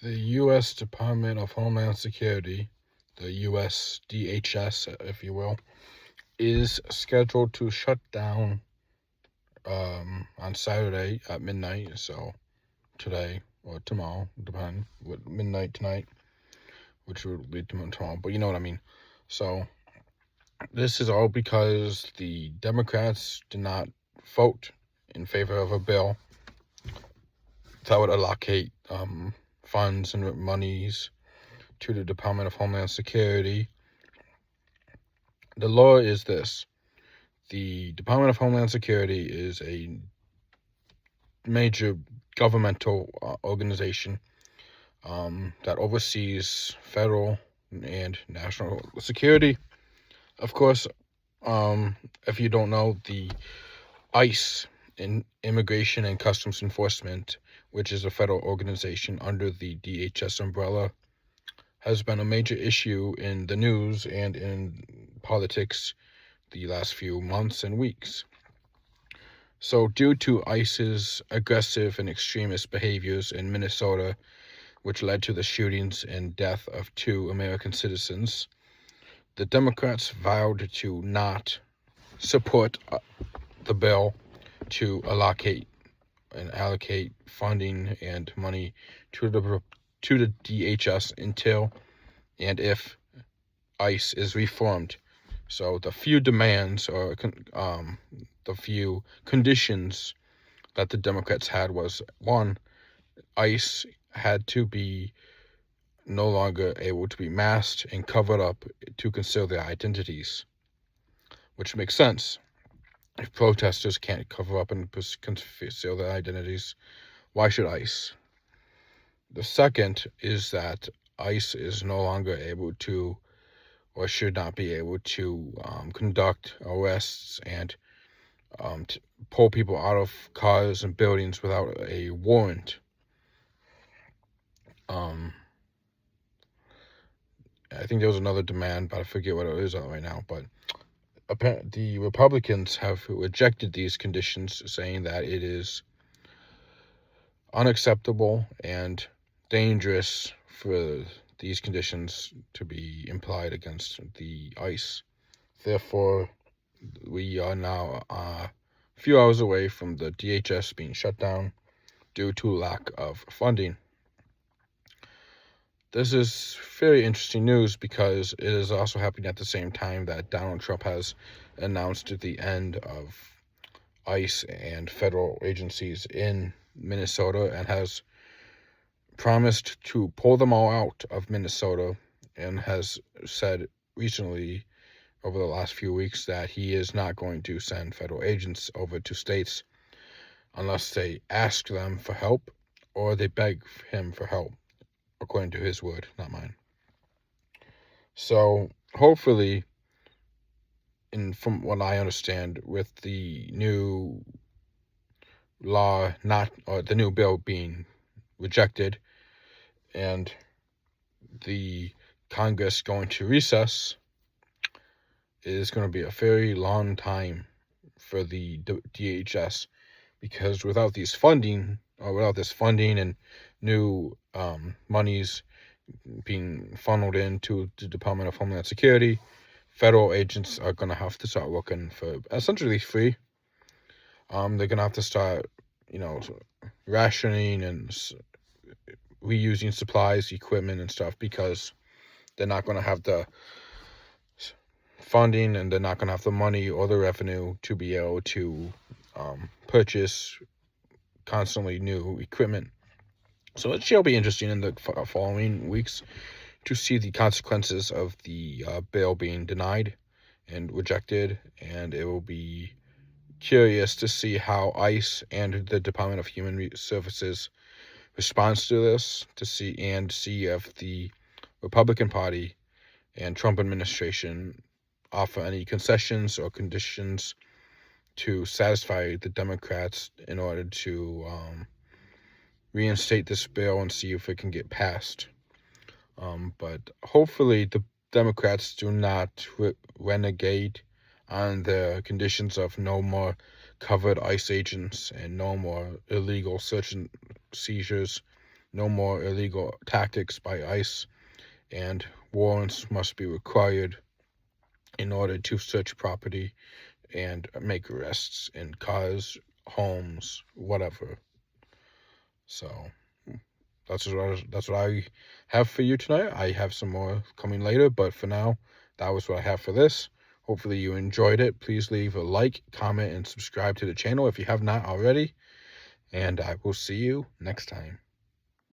The U.S. Department of Homeland Security, the U.S. DHS, if you will, is scheduled to shut down on Saturday at midnight. So today or tomorrow, depending, with midnight tonight, which will be tomorrow. But you know what I mean. So this is all because the Democrats did not vote in favor of a bill that would allocate funds and monies to the Department of Homeland Security. The law is this: the Department of Homeland Security is a major governmental organization that oversees federal and national security. Of course, if you don't know, the ICE, in Immigration and Customs Enforcement, which is a federal organization under the DHS umbrella, has been a major issue in the news and in politics the last few months and weeks. So due to ICE's aggressive and extremist behaviors in Minnesota, which led to the shootings and death of 2 American citizens, the Democrats vowed to not support the bill to allocate funding and money to the DHS until and if ICE is reformed. So the few demands or the few conditions that the Democrats had was, 1, ICE had to be no longer able to be masked and covered up to conceal their identities, which makes sense. If protesters can't cover up and conceal their identities, why should ICE? The second is that ICE is no longer able to, or should not be able to, conduct arrests and pull people out of cars and buildings without a warrant. I think there was another demand, but I forget what it is right now. But the Republicans have rejected these conditions, saying that it is unacceptable and dangerous for these conditions to be implied against the ICE. Therefore, we are now a few hours away from the DHS being shut down due to lack of funding. This is very interesting news because it is also happening at the same time that Donald Trump has announced the end of ICE and federal agencies in Minnesota and has promised to pull them all out of Minnesota, and has said recently over the last few weeks that he is not going to send federal agents over to states unless they ask them for help or they beg him for help, according to his word, not mine. So hopefully, from what I understand, with the new law the new bill being rejected and the Congress going to recess, it is going to be a very long time for the DHS, because without this funding and new monies being funneled into the Department of Homeland Security, federal agents are going to have to start working for essentially free. They're going to have to start, rationing and reusing supplies, equipment, and stuff, because they're not going to have the funding and they're not going to have the money or the revenue to be able to purchase constantly new equipment. So it shall be interesting in the following weeks to see the consequences of the bill being denied and rejected, and it will be curious to see how ICE and the Department of Human Services responds to this, to see if the Republican Party and Trump administration offer any concessions or conditions to satisfy the Democrats in order to reinstate this bill and see if it can get passed. But hopefully the Democrats do not renegade on the conditions of no more covered ICE agents and no more illegal search and seizures, no more illegal tactics by ICE, and warrants must be required in order to search property and make arrests in cars, homes, whatever. So that's what I have for you tonight. I have some more coming later, but for now, that was what I have for this. Hopefully you enjoyed it. Please leave a like, comment, and subscribe to the channel if you have not already. And I will see you next time.